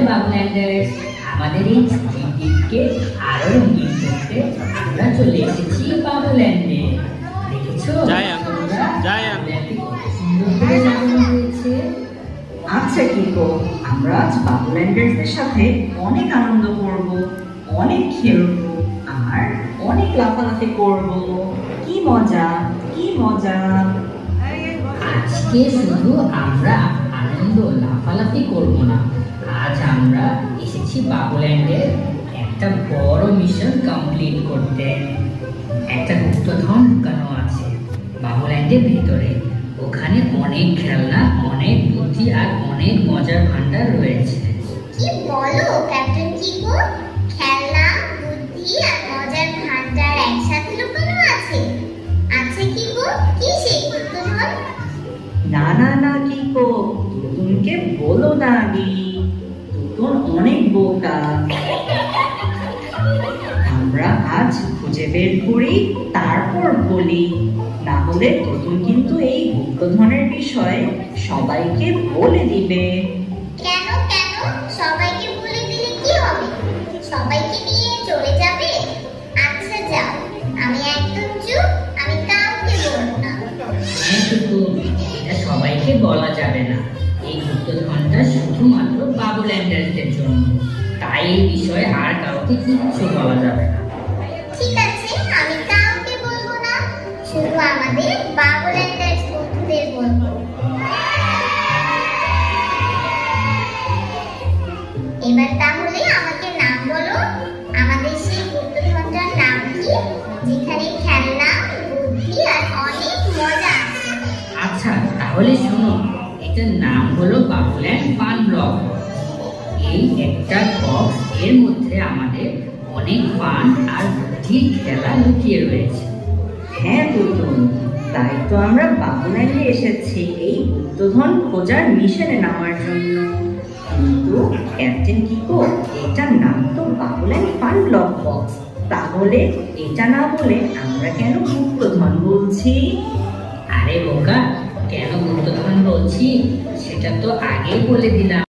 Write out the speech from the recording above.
বাবুল্যান্ডার্স, আমাদের এই স্ক্রিপ্টকে আরো রঙিন করতে আমরা চলে এসেছি বাবুল্যান্ডে। দেখেছো সুন্দর করে সাজানো হয়েছে। আচ্ছা কিকো, আমরা আজ বাবুল্যান্ডার্সদের সাথে অনেক আনন্দ করব, অনেক খেলবো আর অনেক লাফালাফি করব। কি মজা, কি মজা! আজকে শুধু আমরা আনন্দ লাফালাফি করব না, আজ আমরা এসেছি বাবুল্যান্ডে একটা বড় মিশন কমপ্লিট করতে। একটা গুপ্তধন লুকানো আছে বাবুল্যান্ডের ভিতরে। ওখানে অনেক খেলনা, অনেক বুদ্ধি আর অনেক মজার ভান্ডার রয়েছে। কি বলো ক্যাপ্টেন কিকো? খেলনা, বুদ্ধি আর মজার ভান্ডার একসাথে লুকানো আছে? আচ্ছা কিকো, কি সেই গুপ্তধন? না না না কিকো, তুতুনকে বলো না আগে, তুতুন অনেক বোকা। আমরা আজ খুঁজে বের করি, তারপর বলি, না হলে তুতুন কিন্তু এই গুপ্তধনের বিষয়ে সবাইকে বলে দিবে। কেন কেন? সবাইকে বলে দিলে কি হবে? সবাইকে নিয়ে চলে যাবে? আচ্ছা যাও, আমি একদম চুপ, আমি কাউকে বলবো না। হ্যাঁ টুটুন, এটা সবাইকে বলা যাবে না। এই গুপ্তধনটা শুধুমাত্র বাবুল্যান্ডার্সদের জন্য, তাই এই বিষয়ে আর কাউকে কিচ্ছু বলা যাবে না। ঠিক আছে, আমি কাউকে বলবো না, শুধু আমাদের বাবুল্যান্ডার্স বন্ধুদের বলবো। এবার তাহলে আমাকে নাম বলো, আমাদের সেই গুপ্তধনটার নাম কি, যেখানে খেলনা, বুদ্ধি আর অনেক মজা আছে? আচ্ছা তাহলে শোনো, এটার নাম হলো বাবুল্যান্ড ফান ব্লক। এই একটা বক্স, এর মধ্যে আমাদের অনেক ফান আর বুদ্ধির খেলা লুকিয়ে রয়েছে। হ্যাঁ তুতুন, তাই তো আমরা বাবুল্যান্ডে এসেছি এই গুপ্তধন খোঁজার মিশনে নামার জন্য। কিন্তু ক্যাপ্টেন কিকো, এটার নাম তো বাবুল্যান্ড ফান ব্লক বক্স, তাহলে এটা না বলে আমরা কেন গুপ্তধন বলছি? আরে বোকা, কেন গুপ্তধন বলছি সেটা তো আগেই বলে দিলাম।